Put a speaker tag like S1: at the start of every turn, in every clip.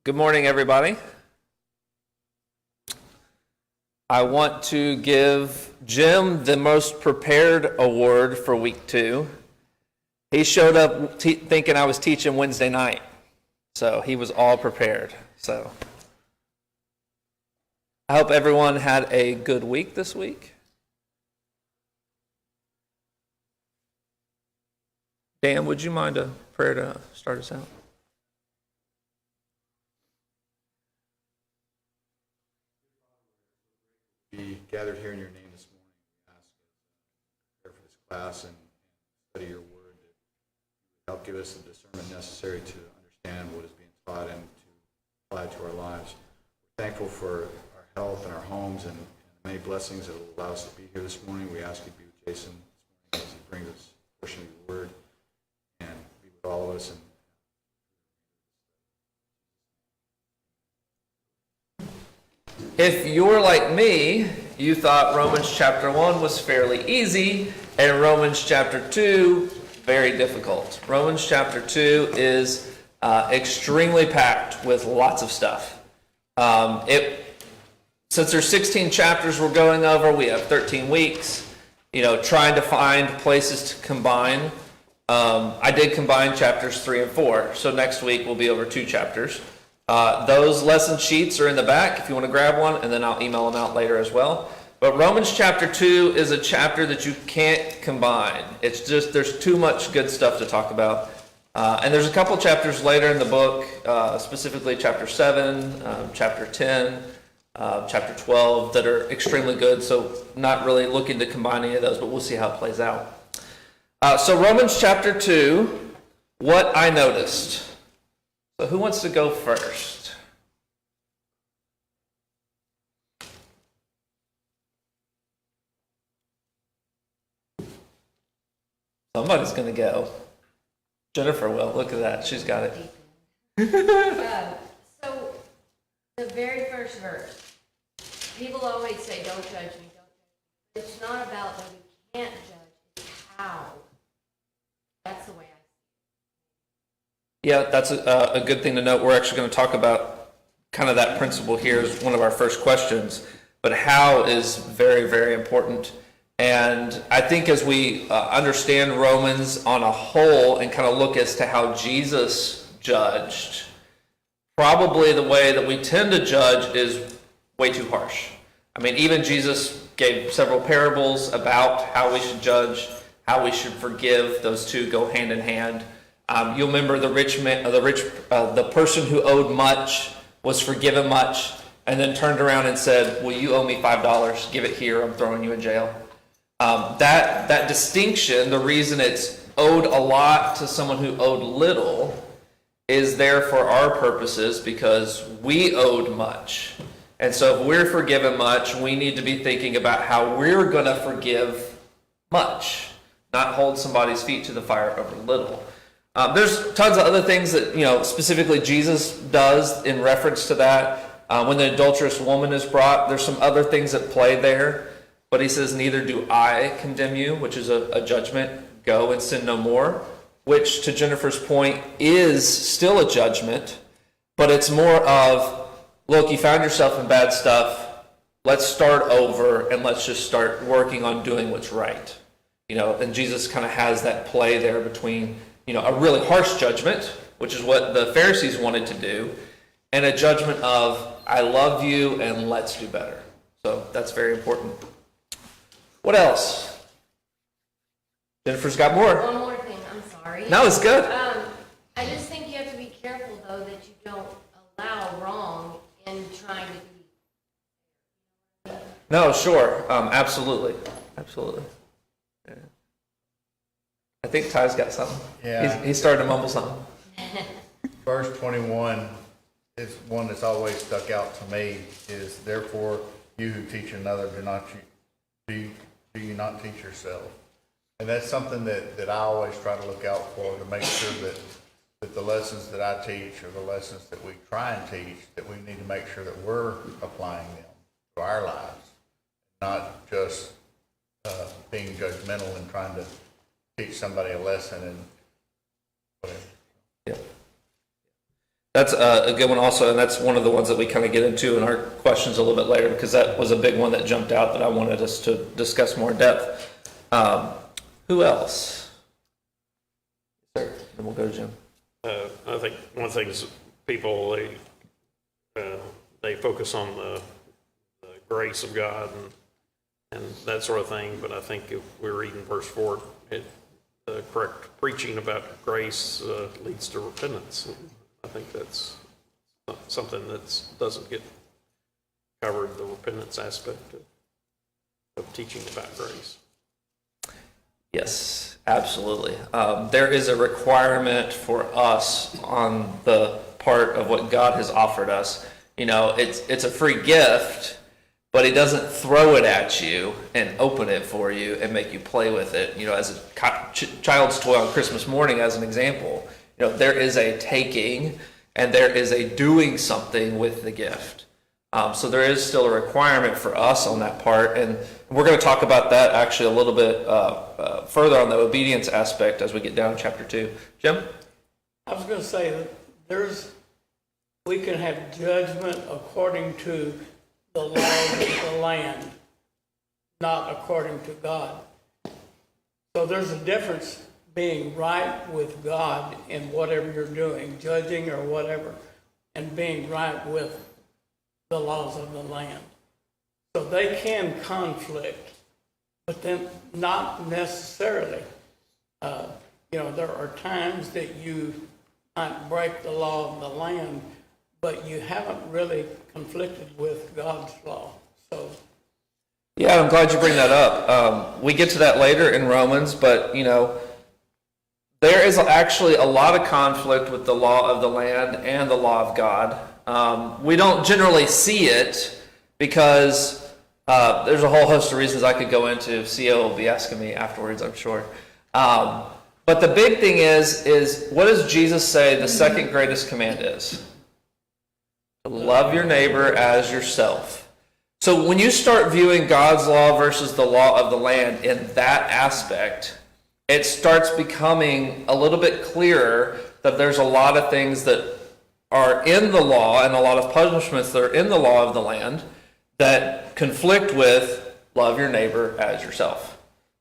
S1: Good morning, everybody. I want to give Jim the most prepared award for week 2. He showed up thinking I was teaching Wednesday night, so he was all prepared. So I hope everyone had a good week this week. Dan, would you mind a prayer to start us out?
S2: Be gathered here in your name this morning. We ask you to prepare for this class and study your word, that help give us the discernment necessary to understand what is being taught and to apply it to our lives. We're thankful for our health and our homes and many blessings that will allow us to be here this morning. We ask you to be with Jason this morning as he brings us a portion of your word and be with all of us.
S1: If you're like me, you thought Romans chapter 1 was fairly easy and Romans chapter 2 very difficult. Romans chapter 2 is extremely packed with lots of stuff. Since there's 16 chapters we're going over, we have 13 weeks, trying to find places to combine. I did combine chapters 3 and 4, so next week we'll be over 2 chapters. Those lesson sheets are in the back if you want to grab one, and then I'll email them out later as well. But Romans chapter 2 is a chapter that you can't combine. It's just, there's too much good stuff to talk about. And there's a couple chapters later in the book, specifically chapter 7, chapter 10, chapter 12, that are extremely good. So not really looking to combine any of those, but we'll see how it plays out. So Romans chapter 2, what I noticed. So who wants to go first? Somebody's going to go. Jennifer will. Look at that. She's got it.
S3: So the very first verse, people always say, don't judge me, don't judge me. It's not about that we can't judge, it's how. That's the way I see it.
S1: Yeah, that's a good thing to note. We're actually going to talk about kind of that principle here as one of our first questions. But how is very, very important. And I think as we understand Romans on a whole and kind of look as to how Jesus judged, probably the way that we tend to judge is way too harsh. I mean, even Jesus gave several parables about how we should judge, how we should forgive. Those two go hand in hand. You'll remember the person who owed much was forgiven much, and then turned around and said, "Well, you owe me $5. Give it here. I'm throwing you in jail." That distinction, the reason it's owed a lot to someone who owed little, is there for our purposes because we owed much. And so if we're forgiven much, we need to be thinking about how we're going to forgive much, not hold somebody's feet to the fire over little. There's tons of other things that, specifically Jesus does in reference to that. When the adulterous woman is brought, there's some other things that play there. But he says, neither do I condemn you, which is a judgment. Go and sin no more, which to Jennifer's point is still a judgment. But it's more of, look, you found yourself in bad stuff. Let's start over and let's just start working on doing what's right. And Jesus kind of has that play there between a really harsh judgment, which is what the Pharisees wanted to do, and a judgment of, I love you and let's do better. So that's very important. What else? Jennifer's got more.
S3: One more thing, I'm sorry.
S1: No, it's good.
S3: I just think you have to be careful, though, that you don't allow wrong in trying to be.
S1: No, sure. Absolutely. Absolutely. Yeah. I think Ty's got something.
S4: Yeah.
S1: He started to mumble something.
S4: Verse 21 is one that's always stuck out to me, is therefore you who teach another do you not teach yourself? And that's something that I always try to look out for, to make sure that the lessons that I teach or the lessons that we try and teach, that we need to make sure that we're applying them to our lives, not just being judgmental and trying to teach somebody a lesson and whatever.
S1: Yeah. That's a good one also, and that's one of the ones that we kind of get into in our questions a little bit later, because that was a big one that jumped out that I wanted us to discuss more in depth. Who else? Sir, then we'll go to Jim.
S5: I think one thing is people, they focus on the grace of God and that sort of thing, but I think if we're reading verse 4, the correct preaching about grace leads to repentance. I think that's something that doesn't get covered, the repentance aspect of teaching about grace.
S1: Yes, absolutely. There is a requirement for us on the part of what God has offered us. You know, it's a free gift, but He doesn't throw it at you and open it for you and make you play with it. You know, as a child's toy on Christmas morning, as an example, you know, there is a taking and there is a doing something with the gift. So there is still a requirement for us on that part, and we're going to talk about that actually a little bit further on the obedience aspect as we get down to chapter 2. Jim?
S6: I was going to say that we can have judgment according to the laws of the land, not according to God. So there's a difference being right with God in whatever you're doing, judging or whatever, and being right with the laws of the land. So they can conflict, but then not necessarily. You know, there are times that you might break the law of the land, but you haven't really conflicted with God's law. So,
S1: Yeah, I'm glad you bring that up. We get to that later in Romans, but, you know, there is actually a lot of conflict with the law of the land and the law of God. We don't generally see it because there's a whole host of reasons I could go into. CO will be asking me afterwards, I'm sure. But the big thing is what does Jesus say the second greatest command is? To love your neighbor as yourself. So when you start viewing God's law versus the law of the land in that aspect, it starts becoming a little bit clearer that there's a lot of things that are in the law and a lot of punishments that are in the law of the land that conflict with love your neighbor as yourself.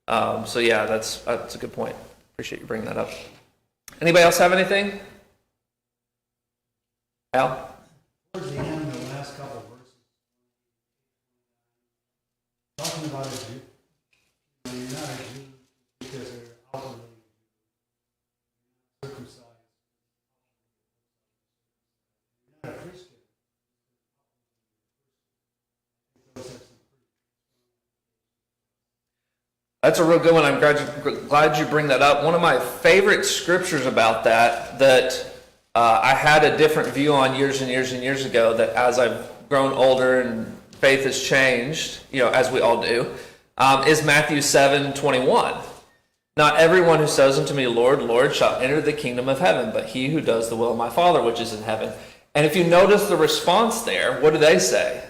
S1: So yeah, that's a good point. Appreciate you bringing that up. Anybody else have anything? Al?
S7: Towards the end, the last couple of verses, talking about a Jew. You know, you're not a Jew because they're outwardly circumcised. You're not a Christian.
S1: That's a real good one. I'm glad you bring that up. One of my favorite scriptures about that I had a different view on years and years and years ago, that as I've grown older and faith has changed, you know, as we all do, is Matthew 7:21. Not everyone who says unto me, Lord, Lord, shall enter the kingdom of heaven, but he who does the will of my Father which is in heaven. And if you notice the response there, what do they say?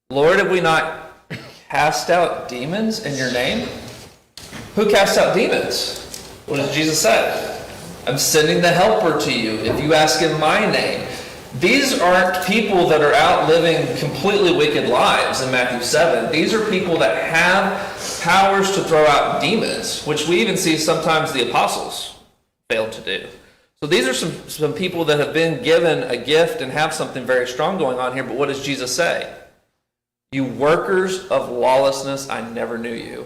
S1: Lord, have we not cast out demons in your name? Who cast out demons? What does Jesus say? I'm sending the helper to you if you ask in my name. These aren't people that are out living completely wicked lives in Matthew 7. These are people that have powers to throw out demons, which we even see sometimes the apostles failed to do. So these are some people that have been given a gift and have something very strong going on here. But what does Jesus say? You workers of lawlessness, I never knew you.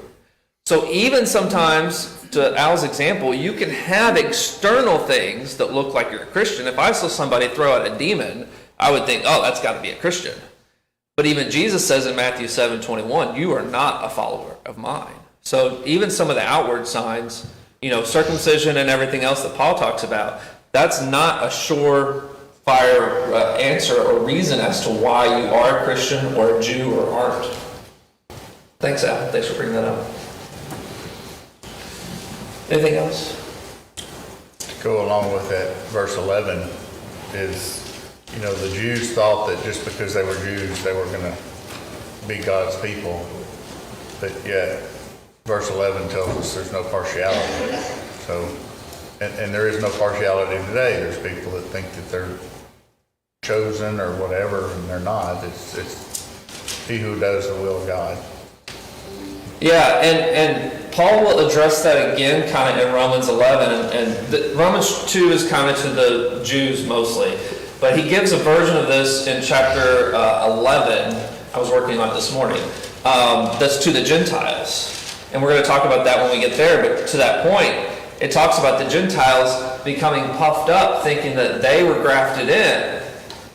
S1: So even sometimes, to Al's example, you can have external things that look like you're a Christian. If I saw somebody throw out a demon, I would think, oh, that's got to be a Christian. But even Jesus says in Matthew 7:21, you are not a follower of mine. So even some of the outward signs, you know, circumcision and everything else that Paul talks about, that's not a surefire answer or reason as to why you are a Christian or a Jew or aren't. Thanks, Al. Thanks for bringing that up. Anything else?
S4: To go along with that, verse 11 is, you know, the Jews thought that just because they were Jews, they were going to be God's people. But yet, verse 11 tells us there's no partiality. So and there is no partiality today. There's people that think that they're chosen or whatever, and they're not. It's he who does the will of God.
S1: Yeah, and Paul will address that again kind of in Romans 11, and Romans 2 is kind of to the Jews mostly, but he gives a version of this in chapter 11, I was working on it this morning, that's to the Gentiles. And we're going to talk about that when we get there, but to that point, it talks about the Gentiles becoming puffed up, thinking that they were grafted in.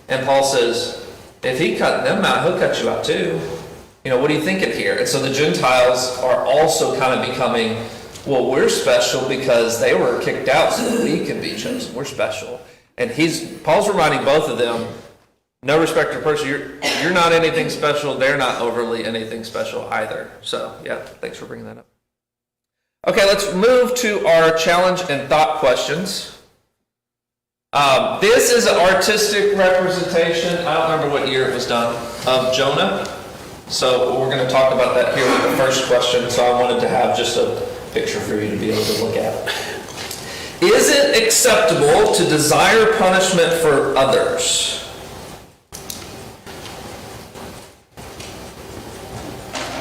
S1: And Paul says, if he cut them out, he'll cut you out too. You know, what are you thinking here? And so the Gentiles are also kind of becoming, well, we're special because they were kicked out so that we can be chosen. We're special. And Paul's reminding both of them, no respect to person, you're not anything special. They're not overly anything special either. So, yeah, thanks for bringing that up. Okay, let's move to our challenge and thought questions. This is an artistic representation, I don't remember what year it was done, of Jonah. So we're going to talk about that here with the first question. So I wanted to have just a picture for you to be able to look at. Is it acceptable to desire punishment for others?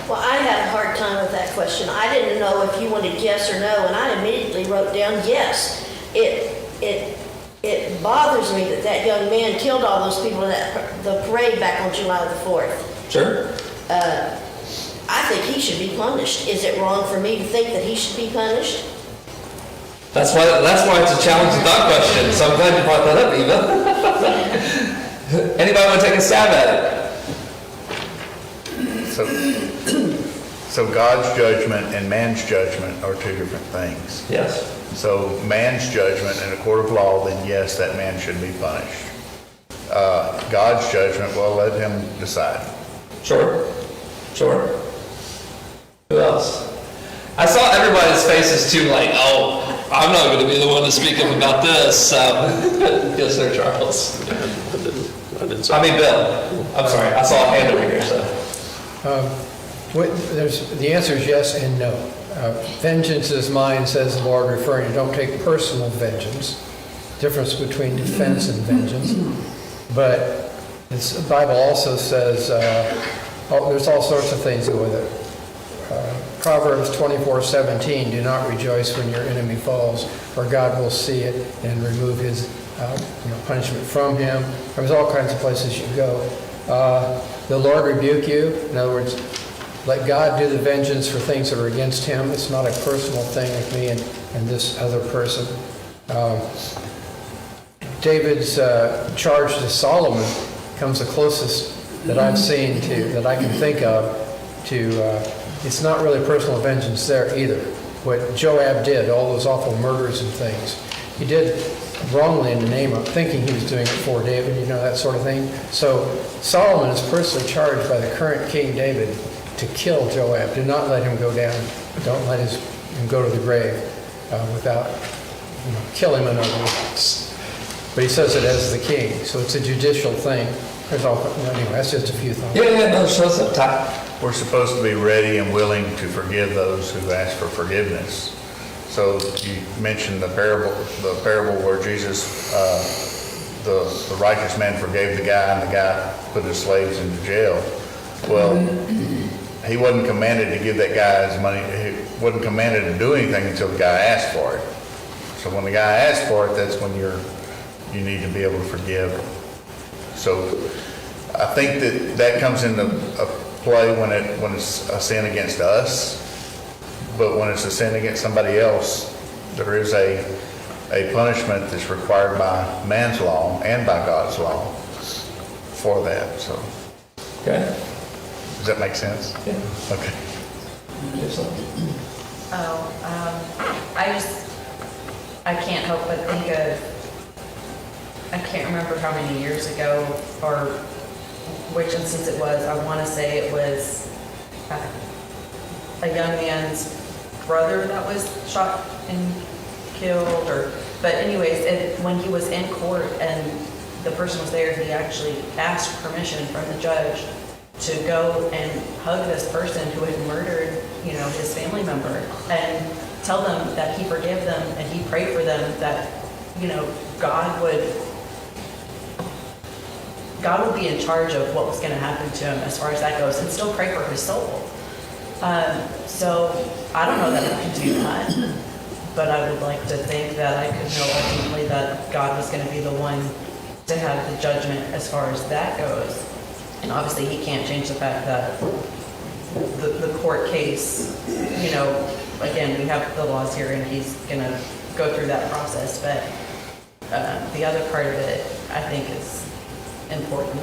S8: Well, I had a hard time with that question. I didn't know if you wanted yes or no, and I immediately wrote down yes. It bothers me that that young man killed all those people at the parade back on July the 4th.
S1: Sure.
S8: I think he should be punished. Is it wrong for me to think that he should be punished?
S1: That's why it's a challenge and thought question. So I'm glad you brought that up, Eva. Anybody want to take a stab at it?
S4: So God's judgment and man's judgment are two different things.
S1: Yes.
S4: So man's judgment in a court of law, then yes, that man should be punished. God's judgment, well, let him decide.
S1: Sure. Who else? I saw everybody's faces too, like, oh, I'm not going to be the one to speak up about this. Yes, sir, Charles.
S5: I didn't say.
S1: I mean, Bill. I'm sorry. I saw a hand over here, so.
S9: The answer is yes and no. Vengeance is mine, says the Lord, referring to don't take personal vengeance. Difference between defense and vengeance. But the Bible also says there's all sorts of things that go with it. Proverbs 24:17, do not rejoice when your enemy falls, for God will see it and remove his punishment from him. There's all kinds of places you go. The Lord rebuke you. In other words, let God do the vengeance for things that are against him. It's not a personal thing with me and this other person. David's charge to Solomon comes the closest that I've seen to, that I can think of, to, it's not really personal vengeance there either. What Joab did, all those awful murders and things, he did wrongly in the name of thinking he was doing it for David, that sort of thing. So Solomon is personally charged by the current King David to kill Joab. Do not let him go down. Don't let him go to the grave without, kill him in other words. But he says it as the king, so it's a judicial thing. There's all, anyway, that's just a few thoughts.
S1: Yeah, no, show us up top.
S4: We're supposed to be ready and willing to forgive those who ask for forgiveness. So you mentioned the parable where Jesus, the righteous man forgave the guy, and the guy put his slaves into jail. Well, he wasn't commanded to give that guy his money. He wasn't commanded to do anything until the guy asked for it. So when the guy asked for it, that's when you need to be able to forgive. So I think that comes into play when it's a sin against us, but when it's a sin against somebody else, there is a punishment that's required by man's law and by God's law for that. So,
S1: Okay.
S4: does that make sense?
S1: Yeah.
S4: Okay.
S10: I can't help but think of, I can't remember how many years ago or which instance it was. I want to say it was a young man's brother that was shot and killed, but anyways, when he was in court and the person was there, he actually asked permission from the judge to go and hug this person who had murdered, his family member. And tell them that he forgave them and he prayed for them, that, you know, God would be in charge of what was going to happen to him as far as that goes, and still pray for his soul. So I don't know that I can do that, but I would like to think that I could know ultimately that God was going to be the one to have the judgment as far as that goes. And obviously he can't change the fact that the court case, you know, again, we have the laws here and he's going to go through that process, but the other part of it, I think, is important.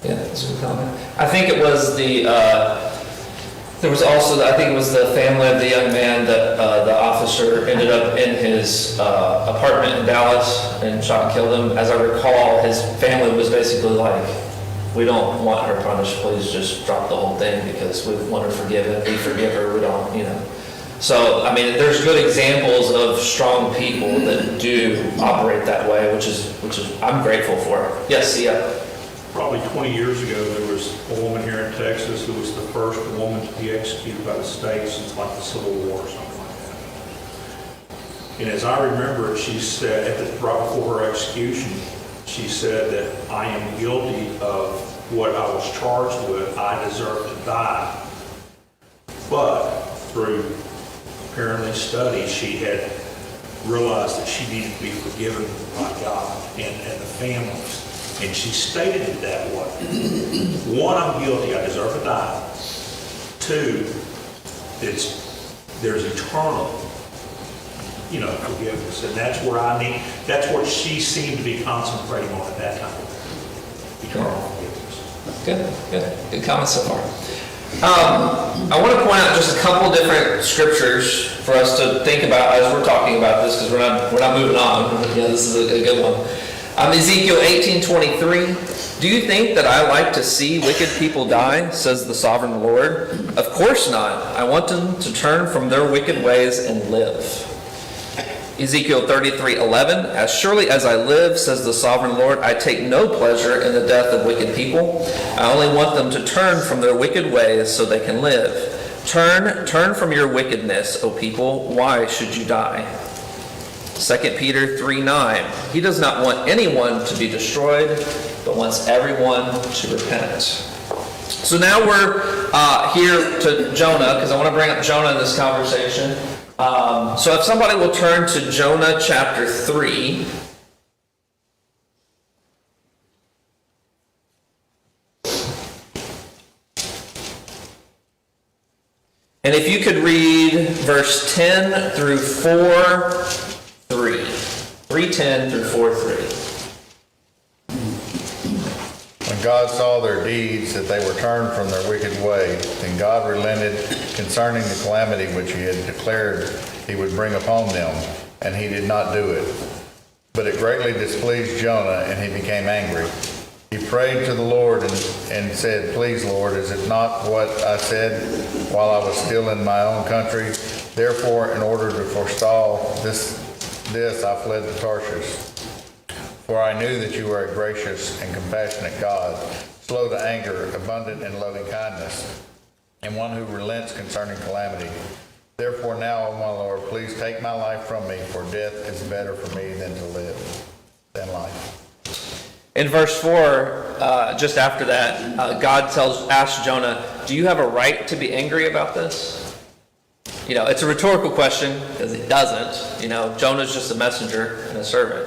S1: Yeah, that's a good comment. I think it was there was also, I think it was the family of the young man that the officer ended up in his apartment in Dallas and shot and killed him. As I recall, his family was basically like, we don't want her punished, please just drop the whole thing because we want her forgiven, we forgive her, we don't, you know. So, I mean, there's good examples of strong people that do operate that way, which is I'm grateful for. Yes, yeah.
S11: Probably 20 years ago, there was a woman here in Texas who was the first woman to be executed by the state since like the Civil War or something like that. And as I remember it, she said, right before her execution, she said that I am guilty of what I was charged with. I deserve to die. But through apparently study, she had realized that she needed to be forgiven by God and the families. And she stated it that way. One, I'm guilty, I deserve to die. Two, there's eternal, you know, forgiveness. And that's that's what she seemed to be concentrating on at that time. Eternal forgiveness.
S1: Good comments so far. I want to point out just a couple different scriptures for us to think about as we're talking about this, because we're not moving on. Yeah, this is a good one. Ezekiel 18:23. Do you think that I like to see wicked people die, says the sovereign Lord? Of course not. I want them to turn from their wicked ways and live. Ezekiel 33:11. As surely as I live, says the sovereign Lord, I take no pleasure in the death of wicked people. I only want them to turn from their wicked ways so they can live. Turn from your wickedness, O people. Why should you die? 2 Peter 3:9. He does not want anyone to be destroyed, but wants everyone to repent. So now we're here to Jonah, because I want to bring up Jonah in this conversation. So if somebody will turn to Jonah chapter 3. And if you could read verse 10 through 4:3. 3:10 through 4:3.
S4: When God saw their deeds, that they were turned from their wicked way, then God relented concerning the calamity which he had declared he would bring upon them, and he did not do it. But it greatly displeased Jonah, and he became angry. He prayed to the Lord and said, Please, Lord, is it not what I said while I was still in my own country? Therefore, in order to forestall this I fled to Tarshish. For I knew that you are a gracious and compassionate God, slow to anger, abundant in loving kindness, and one who relents concerning calamity. Therefore now, O my Lord, please take my life from me, for death is better for me than life.
S1: In verse 4, just after that, God asks Jonah, do you have a right to be angry about this? You know, it's a rhetorical question, because he doesn't. You know, Jonah's just a messenger and a servant.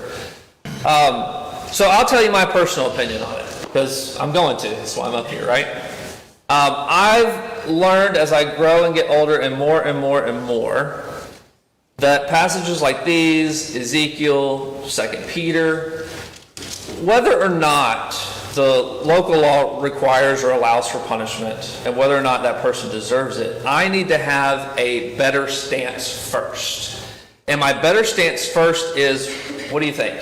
S1: So I'll tell you my personal opinion on it, because I'm going to. That's why I'm up here, right? I've learned as I grow and get older and more that passages like these, Ezekiel, 2 Peter, whether or not the local law requires or allows for punishment, and whether or not that person deserves it, I need to have a better stance first. And my better stance first is, what do you think?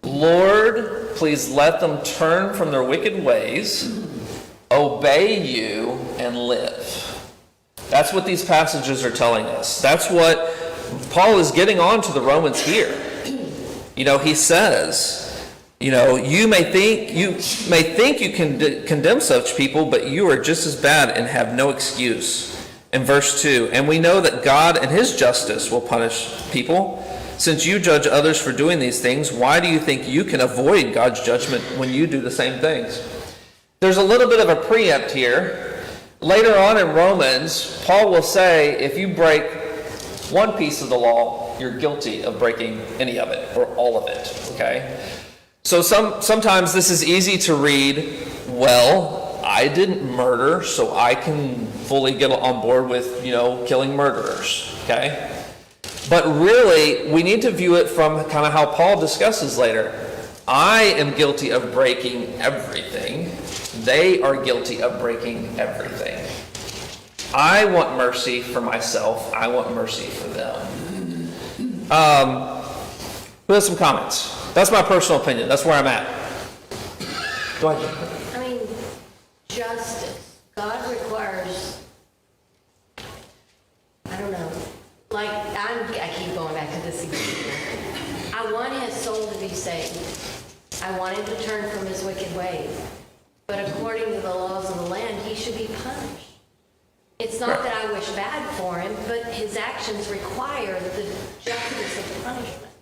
S1: Lord, please let them turn from their wicked ways, obey you, and live. That's what these passages are telling us. That's what Paul is getting on to the Romans here. You know, he says, you know, you may think you can condemn such people, but you are just as bad and have no excuse. In verse 2, and we know that God in his justice will punish people. Since you judge others for doing these things, why do you think you can avoid God's judgment when you do the same things? There's a little bit of a preempt here. Later on in Romans, Paul will say, if you break one piece of the law, you're guilty of breaking any of it, or all of it, okay? So sometimes this is easy to read, well, I didn't murder, so I can fully get on board with, killing murderers, okay? But really, we need to view it from kind of how Paul discusses later. I am guilty of breaking everything. They are guilty of breaking everything. I want mercy for myself. I want mercy for them. Who has some comments? That's my personal opinion. That's where I'm at. Go ahead.
S3: I mean, justice. God requires, I don't know, like, I keep going back to this example. I want his soul to be saved. I want him to turn from his wicked ways. But according to the laws of the land, he should be punished. It's not that I wish bad for him, but his actions require the justice of punishment.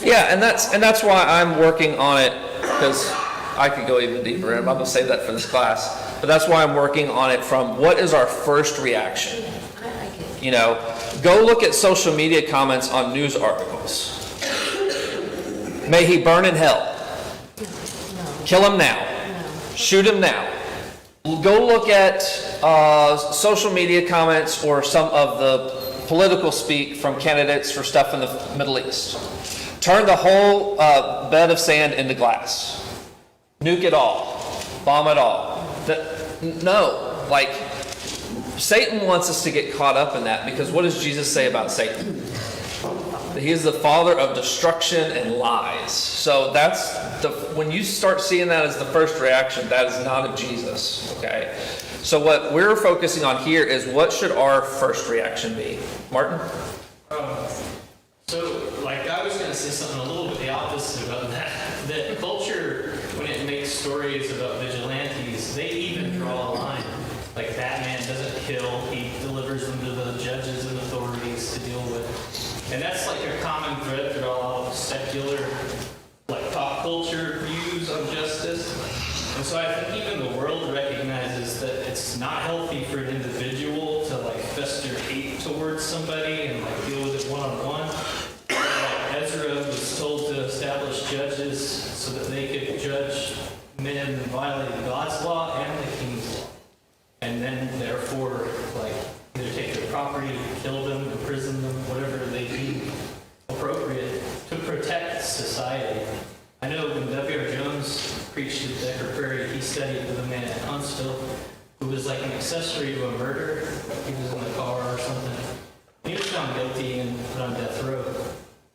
S1: Yeah, and that's why I'm working on it, because I could go even deeper, and I'm not going to say that for this class, but that's why I'm working on it from what is our first reaction. Go look at social media comments on news articles. May he burn in hell. Kill him now. Shoot him now. Go look at social media comments or some of the political speak from candidates for stuff in the Middle East. Turn the whole bed of sand into glass. Nuke it all. Bomb it all. No. Satan wants us to get caught up in that, because what does Jesus say about Satan? He is the father of destruction and lies. So when you start seeing that as the first reaction, that is not of Jesus. Okay. So what we're focusing on here is, what should our first reaction be? Martin?
S12: I was going to say something a little bit the opposite about that. That culture, when it makes stories about vigilantes, they even draw a line. Like, Batman doesn't kill, he delivers them to the judges and authorities to deal with. And that's like a common thread through all of secular, pop culture views on justice. And so I think even the world recognizes that it's not healthy for an individual to fester hate towards somebody and deal with it one-on-one. Ezra was told to establish judges so that they could judge men violating God's law and the king's law. And then, therefore, either take their property, kill them, imprison them, whatever they deem appropriate to protect society. I know when W.R. Jones preached at Decker Prairie, he studied with a man at Huntsville who was an accessory to a murder. He was in the car or something. He was found guilty and put on death row.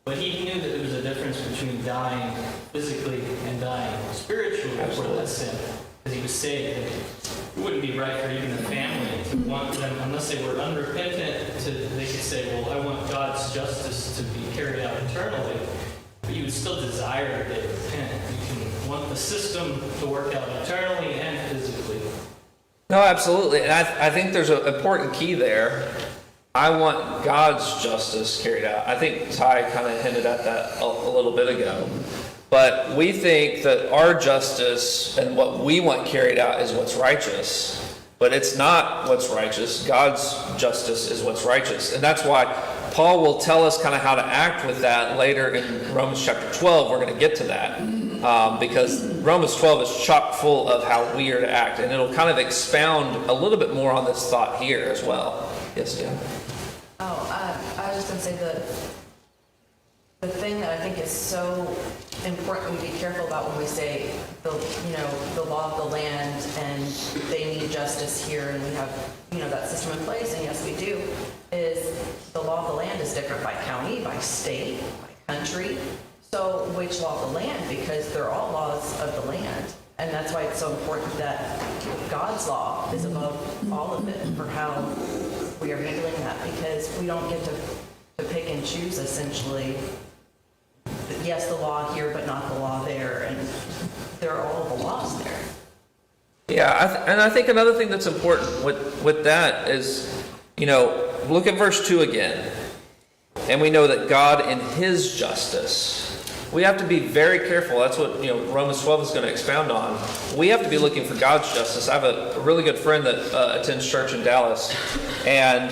S12: But he knew that there was a difference between dying physically and dying spiritually for that sin, because he was saved. It wouldn't be right for even the family to want them, unless they were unrepentant, they could say, well, I want God's justice to be carried out eternally. But you would still desire that they repent. You can want the system to work out eternally and physically.
S1: No, absolutely. And I think there's an important key there. I want God's justice carried out. I think Ty kind of hinted at that a little bit ago. But we think that our justice and what we want carried out is what's righteous. But it's not what's righteous. God's justice is what's righteous. And that's why Paul will tell us kind of how to act with that later in Romans chapter 12. We're going to get to that. Because Romans 12 is chock full of how we are to act. And it'll kind of expound a little bit more on this thought here as well. Yes, Jen?
S10: I was just going to say the thing that I think is so important we be careful about when we say the law of the land and they need justice here and we have that system in place, and yes we do, is the law of the land is different by county, by state, by country. So which law of the land? Because they're all laws of the land, and that's why it's so important that God's law is above all of it for how we are handling that, because we don't get to pick and choose essentially. Yes, the law here, but not the law there, and there are all the laws there.
S1: Yeah, and I think another thing that's important with that is, look at verse 2 again. And we know that God in his justice, we have to be very careful. That's what Romans 12 is going to expound on. We have to be looking for God's justice. I have a really good friend that attends church in Dallas, and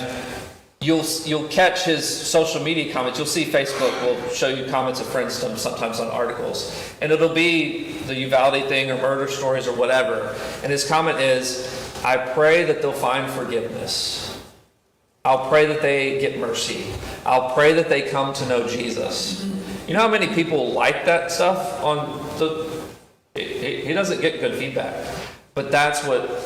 S1: you'll catch his social media comments. You'll see Facebook will show you comments of friends sometimes on articles, and it'll be the Uvalde thing or murder stories or whatever. And his comment is, "I pray that they'll find forgiveness. I'll pray that they get mercy. I'll pray that they come to know Jesus." You know how many people like that stuff on he doesn't get good feedback. But that's what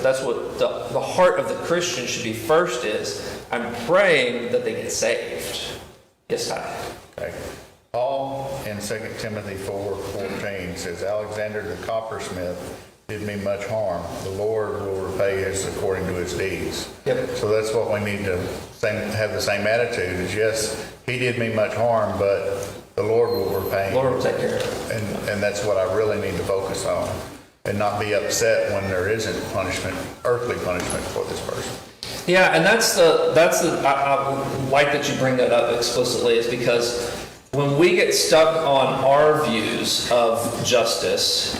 S1: the heart of the Christian should be first is, I'm praying that they get saved. Yes, Ty.
S4: Okay. Paul in 2 Timothy 4:14 says, Alexander the coppersmith did me much harm. The Lord will repay us according to his deeds.
S1: Yep.
S4: So that's what we need to have the same attitude is, yes, he did me much harm, but the Lord will repay.
S1: Lord will take care of it.
S4: And that's what I really need to focus on, and not be upset when there isn't punishment, earthly punishment for this person.
S1: Yeah, and that's I like that you bring that up explicitly, is because when we get stuck on our views of justice,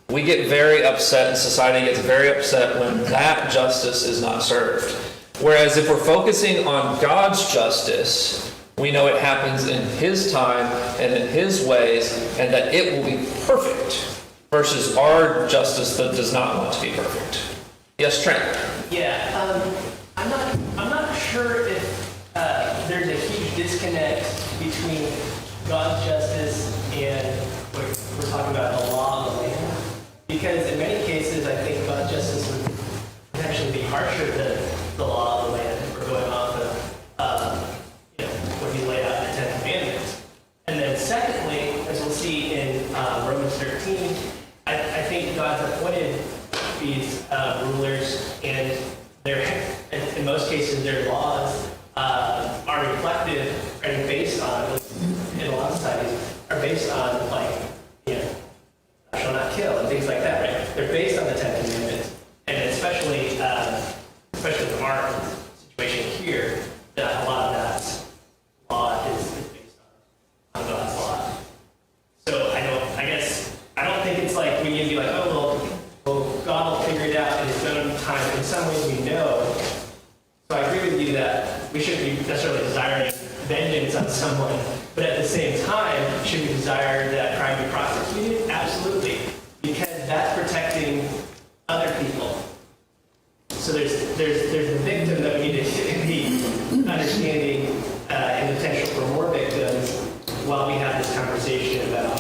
S1: we get very upset, and society gets very upset when that justice is not served. Whereas if we're focusing on God's justice, we know it happens in his time and in his ways, and that it will be perfect, versus our justice that does not want to be perfect. Yes, Trent?
S12: Yeah, I'm not sure if there's a huge disconnect between God's justice and what we're talking about, the law of the land. Because in many cases, I think God's justice would actually be harsher than the law of the land if we're going off of what he laid out in the Ten Commandments. And then secondly, as we'll see in Romans 13, I think God's appointed these rulers, and in most cases their laws are reflective and based on, in a lot of societies, are based on thou shalt not kill and things like that, right? They're based on the Ten Commandments, and especially in our situation here, that a lot of that law is based on God's law. So I don't think it's like we can be like, oh well, God will figure it out in his own time. In some ways we know. So I agree with you that we shouldn't be necessarily desiring vengeance on someone, but at the same time, should we desire that crime be prosecuted? Absolutely, because that's protecting other people. So there's a victim that we need to be understanding and potential for more victims while we have this conversation about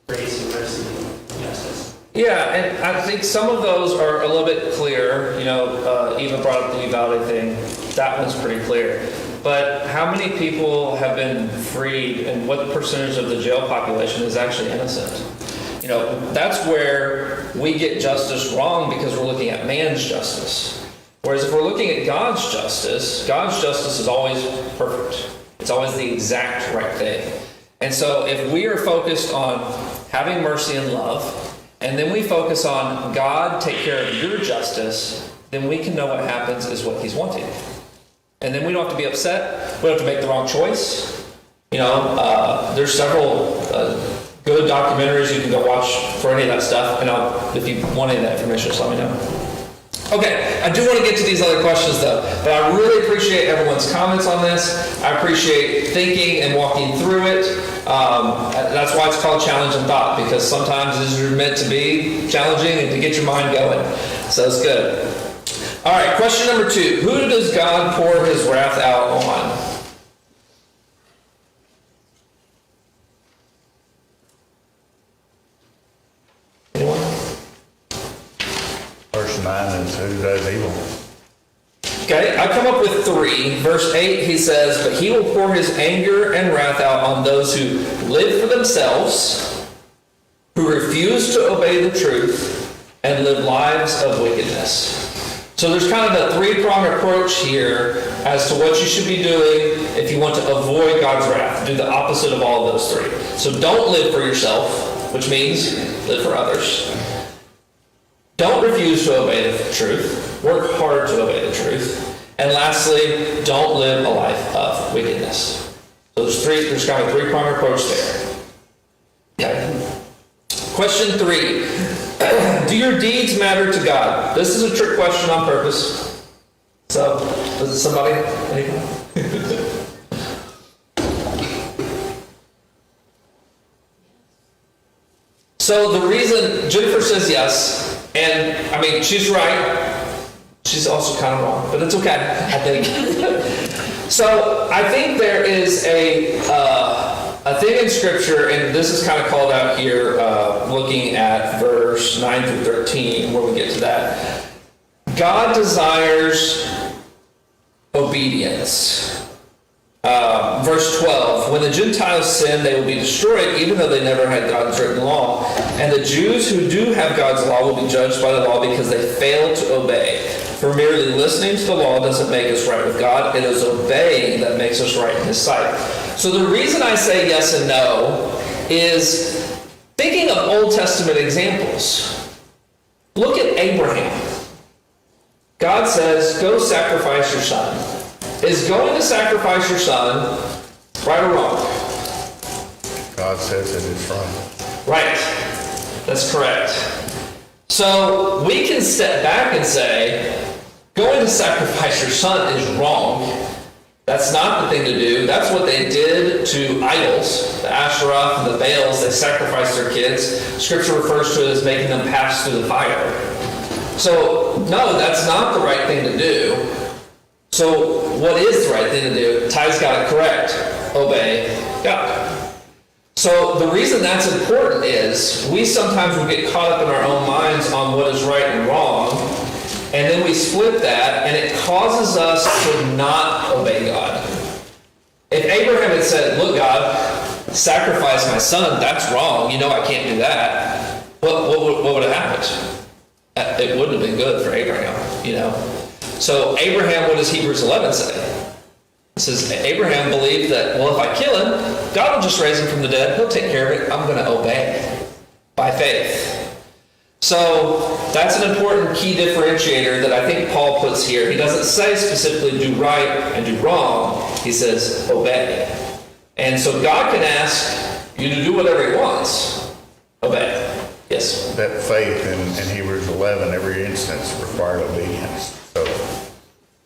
S12: grace and mercy and justice.
S1: Yeah, and I think some of those are a little bit clear. Eva brought up the Uvalde thing. That one's pretty clear. But how many people have been freed, and what percentage of the jail population is actually innocent? That's where we get justice wrong, because we're looking at man's justice. Whereas if we're looking at God's justice is always perfect. It's always the exact right thing. And so if we are focused on having mercy and love, and then we focus on God, take care of your justice, then we can know what happens is what he's wanting. And then we don't have to be upset. We don't have to make the wrong choice. There's several good documentaries you can go watch for any of that stuff. And if you want any of that information, just let me know. Okay, I do want to get to these other questions though, but I really appreciate everyone's comments on this. I appreciate thinking and walking through it. That's why it's called Challenge and Thought, because sometimes this is meant to be challenging and to get your mind going. So it's good. All right, question number 2. Who does God pour his wrath out on? Anyone?
S4: Verse 9 is who does evil.
S1: Okay, I come up with 3. Verse 8, he says, but he will pour his anger and wrath out on those who live for themselves, who refuse to obey the truth, and live lives of wickedness. So there's kind of a 3-pronged approach here as to what you should be doing if you want to avoid God's wrath. Do the opposite of all of those 3. So don't live for yourself, which means live for others. Don't refuse to obey the truth. Work hard to obey the truth. And lastly, don't live a life of wickedness. So there's kind of a three-pronged approach there. Okay. Question 3. Do your deeds matter to God? This is a trick question on purpose. So, does it somebody? Anyone? So the reason Jennifer says yes, and I mean, she's right. She's also kind of wrong, but it's okay, I think. So I think there is a thing in Scripture, and this is kind of called out here, looking at verse 9 through 13, where we get to that. God desires obedience. Verse 12, when the Gentiles sin, they will be destroyed, even though they never had God's written law. And the Jews who do have God's law will be judged by the law because they fail to obey. For merely listening to the law doesn't make us right with God. It is obeying that makes us right in His sight. So the reason I say yes and no is thinking of Old Testament examples. Look at Abraham. God says, go sacrifice your son. Is going to sacrifice your son right or wrong?
S4: God says it is right.
S1: Right. That's correct. So we can step back and say, going to sacrifice your son is wrong. That's not the thing to do. That's what they did to idols, the Asherah and the Baals. They sacrificed their kids. Scripture refers to it as making them pass through the fire. So, no, that's not the right thing to do. So, what is the right thing to do? Ty's got it correct. Obey God. So, the reason that's important is we sometimes will get caught up in our own minds on what is right and wrong, and then we split that, and it causes us to not obey God. If Abraham had said, look, God, sacrifice my son, that's wrong. You know I can't do that. What would have happened? It wouldn't have been good for Abraham, you know. So Abraham, what does Hebrews 11 say? It says, Abraham believed that, well, if I kill him, God will just raise him from the dead. He'll take care of it. I'm going to obey by faith. So that's an important key differentiator that I think Paul puts here. He doesn't say specifically do right and do wrong. He says obey. And so God can ask you to do whatever He wants. Obey. Yes?
S4: That faith in Hebrews 11, every instance required obedience. So,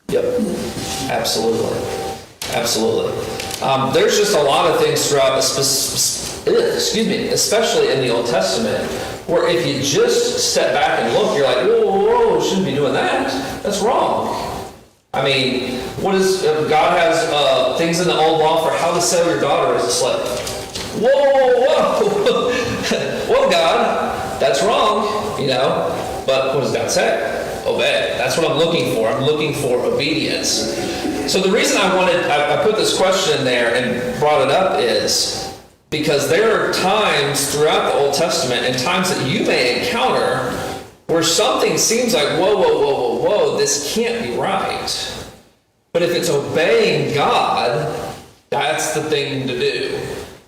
S1: Yep. Absolutely. Absolutely. There's just a lot of things throughout, especially in the Old Testament, where if you just step back and look, you're like, whoa, shouldn't be doing that. That's wrong. I mean, God has things in the old law for how to sell your daughter as a slave. Whoa, whoa, God, that's wrong, you know. But what does God say? Obey. That's what I'm looking for. I'm looking for obedience. So the reason I put this question in there and brought it up is because there are times throughout the Old Testament and times that you may encounter where something seems like, whoa, this can't be right. But if it's obeying God, that's the thing to do.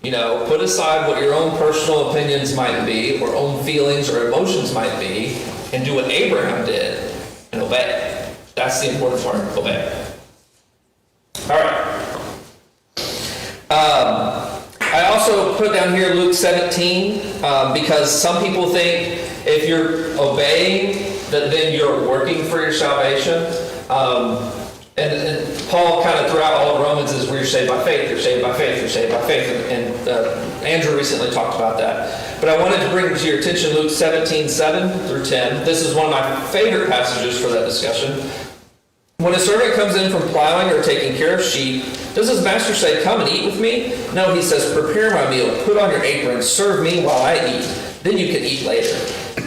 S1: You know, put aside what your own personal opinions might be, or own feelings or emotions might be, and do what Abraham did and obey. That's the important part. Obey. All right. I also put down here Luke 17 because some people think if you're obeying, that then you're working for your salvation. And Paul kind of throughout all of Romans is where you're saved by faith, you're saved by faith, you're saved by faith. And Andrew recently talked about that. But I wanted to bring to your attention Luke 17, 7 through 10. This is one of my favorite passages for that discussion. When a servant comes in from plowing or taking care of sheep, does his master say, come and eat with me? No, he says, prepare my meal, put on your apron, serve me while I eat. Then you can eat later.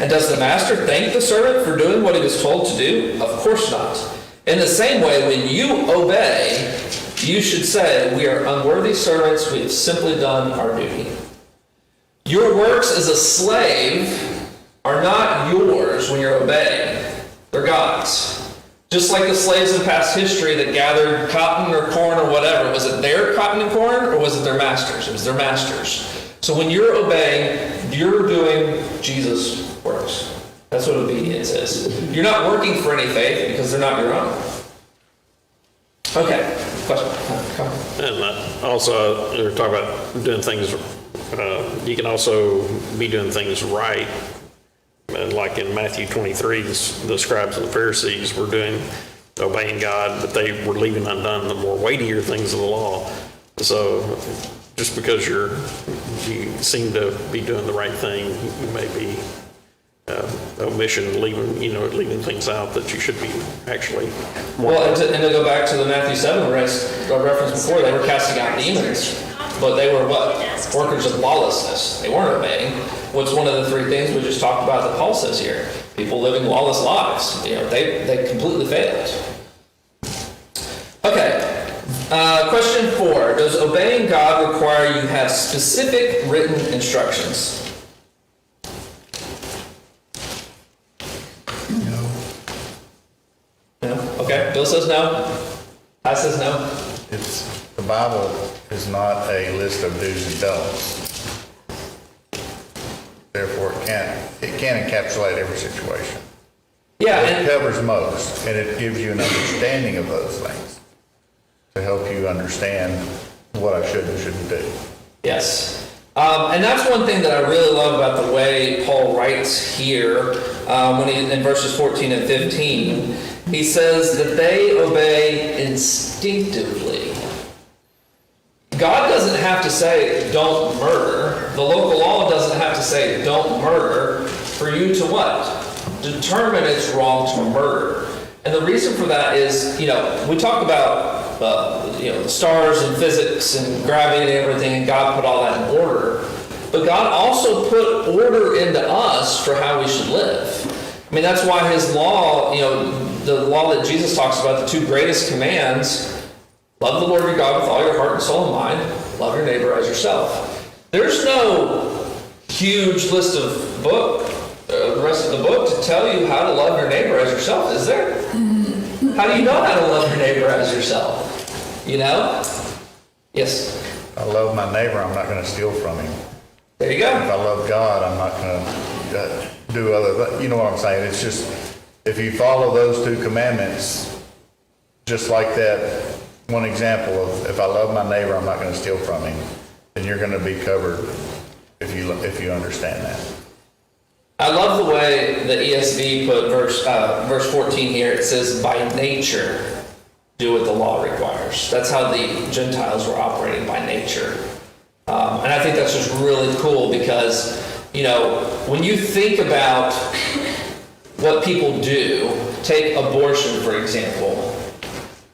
S1: And does the master thank the servant for doing what he was told to do? Of course not. In the same way, when you obey, you should say, we are unworthy servants, we have simply done our duty. Your works as a slave are not yours when you're obeying. They're God's. Just like the slaves in past history that gathered cotton or corn or whatever. Was it their cotton and corn or was it their master's? It was their master's. So when you're obeying, you're doing Jesus' works. That's what obedience is. You're not working for any faith because they're not your own. Okay, question, comment.
S5: And also, we were talking about doing things, you can also be doing things right. And like in Matthew 23, the scribes and the Pharisees were obeying God, but they were leaving undone the more weightier things of the law. So just because you seem to be doing the right thing, you may be omission, leaving things out that you should be actually.
S1: Well, and to go back to the Matthew 7 reference before, they were casting out demons, but they were what? Workers of lawlessness. They weren't obeying. What's one of the three things we just talked about that Paul says here? People living lawless lives. They completely failed. Okay. Question 4. Does obeying God require you have specific written instructions? No. Okay. Bill says no. I says no.
S4: The Bible is not a list of do's and don'ts. Therefore, it can't encapsulate every situation.
S1: Yeah.
S4: It covers most, and it gives you an understanding of those things to help you understand what I should and shouldn't do.
S1: Yes. And that's one thing that I really love about the way Paul writes here when in verses 14 and 15. He says that they obey instinctively. God doesn't have to say, don't murder. The local law doesn't have to say, don't murder, for you to what? Determine it's wrong to murder. And the reason for that is, we talk about, the stars and physics and gravity and everything, and God put all that in order. But God also put order into us for how we should live. I mean, that's why his law, the law that Jesus talks about, the two greatest commands, love the Lord your God with all your heart and soul and mind, love your neighbor as yourself. There's no huge list of the rest of the book to tell you how to love your neighbor as yourself, is there? How do you know how to love your neighbor as yourself? Yes?
S4: If I love my neighbor, I'm not going to steal from him.
S1: There you go.
S4: If I love God, I'm not going to do other, you know what I'm saying? It's just, if you follow those two commandments, just like that one example of, if I love my neighbor, I'm not going to steal from him, then you're going to be covered if you understand that.
S1: I love the way the ESV put verse 14 here. It says, by nature, do what the law requires. That's how the Gentiles were operating, by nature. And I think that's just really cool because, when you think about what people do, take abortion, for example,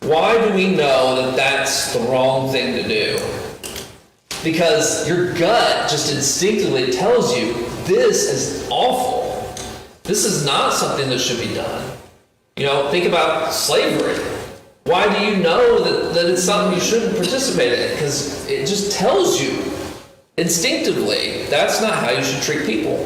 S1: why do we know that that's the wrong thing to do? Because your gut just instinctively tells you this is awful. This is not something that should be done. Think about slavery. Why do you know that it's something you shouldn't participate in? Because it just tells you instinctively that's not how you should treat people.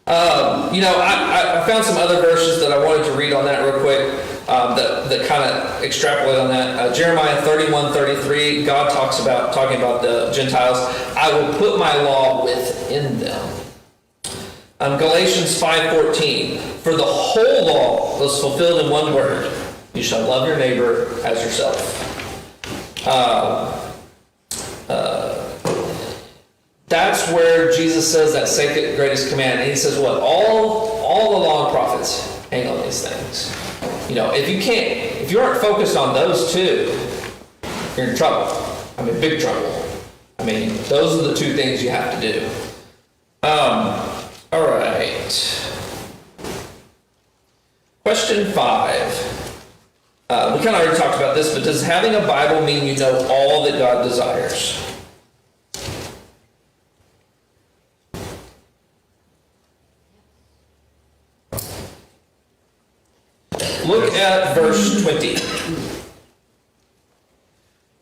S1: I found some other verses that I wanted to read on that real quick that kind of extrapolate on that. Jeremiah 31:33, God talking about the Gentiles. I will put my law within them. Galatians 5:14, for the whole law was fulfilled in one word: you shall love your neighbor as yourself. That's where Jesus says that second greatest command. And he says what? All the law and prophets hang on these things. If you aren't focused on those two, you're in trouble. Big trouble. Those are the two things you have to do. All right. Question 5. We kind of already talked about this, but does having a Bible mean you know all that God desires? Look at verse 20.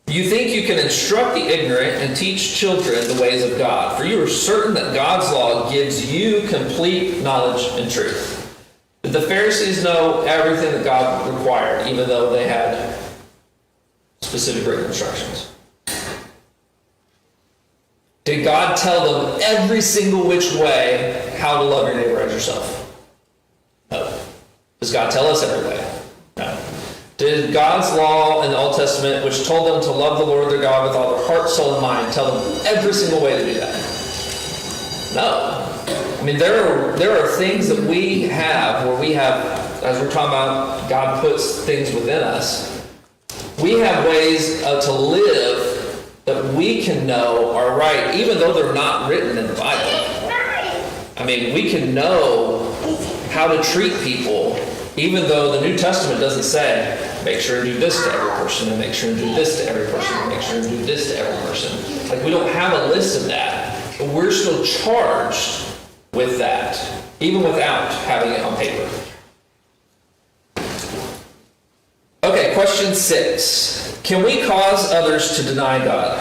S1: You think you can instruct the ignorant and teach children the ways of God, for you are certain that God's law gives you complete knowledge and truth. Did the Pharisees know everything that God required, even though they had specific written instructions? Did God tell them every single which way how to love your neighbor as yourself? No. Does God tell us every way? No. Did God's law in the Old Testament, which told them to love the Lord their God with all their heart, soul, and mind, tell them every single way to do that? No. I mean, there are things that we have where we have, as we're talking about, God puts things within us. We have ways to live that we can know are right, even though they're not written in the Bible. I mean, we can know how to treat people, even though the New Testament doesn't say, make sure and do this to every person, and make sure and do this to every person, and make sure and do this to every person. Like, we don't have a list of that, but we're still charged with that, even without having it on paper. Okay, question 6. Can we cause others to deny God?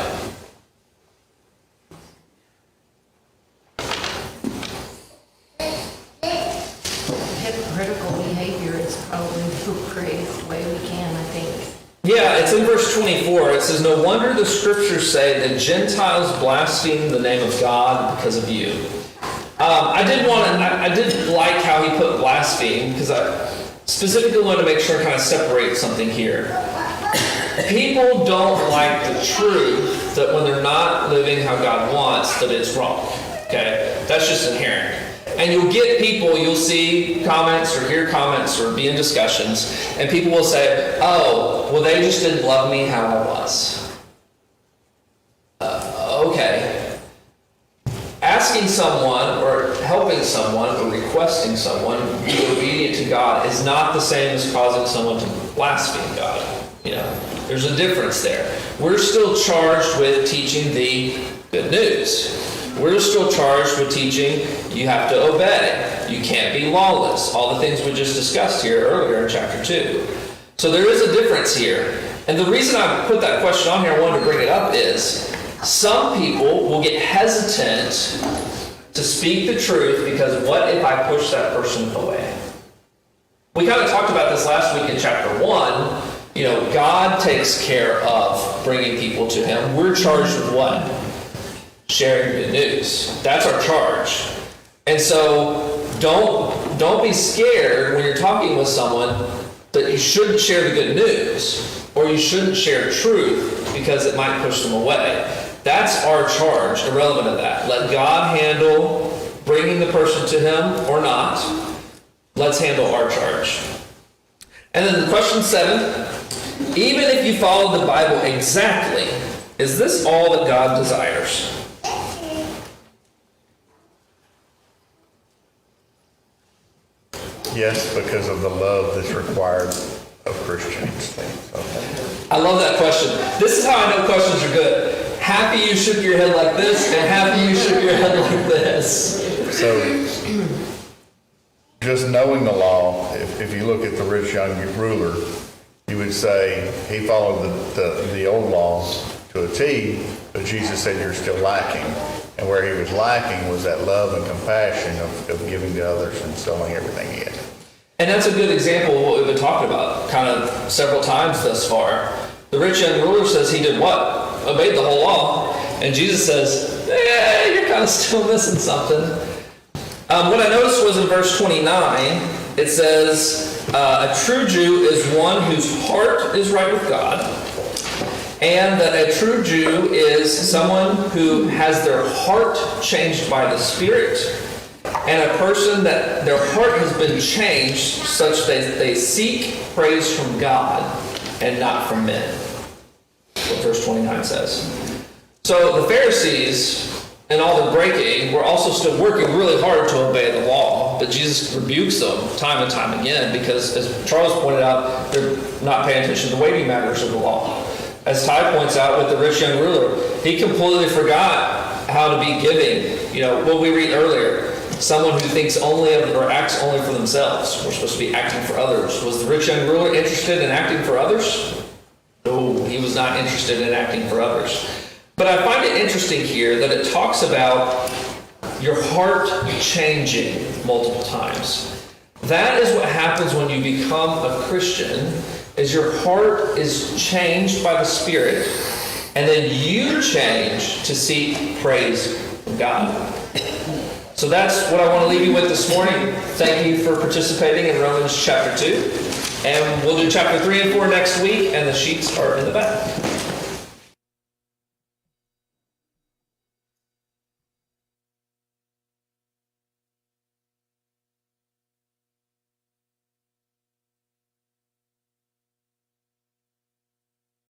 S3: Hypocritical behavior is probably the greatest way we can, I think.
S1: Yeah, it's in verse 24. It says, no wonder the scriptures say the Gentiles blaspheme the name of God because of you. I did like how he put blaspheme, because I specifically wanted to make sure I kind of separate something here. People don't like the truth that when they're not living how God wants, that it's wrong. Okay? That's just inherent. And you'll get people, you'll see comments or hear comments or be in discussions, and people will say, oh, well, they just didn't love me how I was. Okay. Asking someone or helping someone or requesting someone to be obedient to God is not the same as causing someone to blaspheme God. You know, there's a difference there. We're still charged with teaching the good news. We're still charged with teaching you have to obey. You can't be lawless. All the things we just discussed here earlier in chapter 2. So there is a difference here. And the reason I put that question on here, I wanted to bring it up, is some people will get hesitant to speak the truth because what if I push that person away? We kind of talked about this last week in chapter 1. You know, God takes care of bringing people to Him. We're charged with what? Sharing good news. That's our charge. And so don't be scared when you're talking with someone that you shouldn't share the good news or you shouldn't share truth because it might push them away. That's our charge, irrelevant of that. Let God handle bringing the person to Him or not. Let's handle our charge. And then question 7, even if you follow the Bible exactly, is this all that God desires?
S4: Yes, because of the love that's required of Christians.
S1: I love that question. This is how I know questions are good. Happy you shook your head like this, and happy you shook your head like this.
S4: So, just knowing the law, if you look at the rich young ruler, you would say he followed the old law to a T, but Jesus said you're still lacking. And where he was lacking was that love and compassion of giving to others and selling everything he had.
S1: And that's a good example of what we've been talking about kind of several times thus far. The rich young ruler says he did what? Obeyed the whole law. And Jesus says, you're kind of still missing something. What I noticed was in verse 29, it says, a true Jew is one whose heart is right with God, and that a true Jew is someone who has their heart changed by the Spirit, and a person that their heart has been changed such that they seek praise from God and not from men. That's what verse 29 says. So the Pharisees and all the breaking were also still working really hard to obey the law, but Jesus rebukes them time and time again because, as Charles pointed out, they're not paying attention to the weighty matters of the law. As Ty points out with the rich young ruler, he completely forgot how to be giving. You know, what we read earlier, someone who thinks only of or acts only for themselves. We're supposed to be acting for others. Was the rich young ruler interested in acting for others? No, he was not interested in acting for others. But I find it interesting here that it talks about your heart changing multiple times. That is what happens when you become a Christian, is your heart is changed by the Spirit, And then you change to seek praise from God. So that's what I want to leave you with this morning. Thank you for participating in Romans chapter 2. And we'll do chapter 3 and 4 next week, and the sheets are in the back.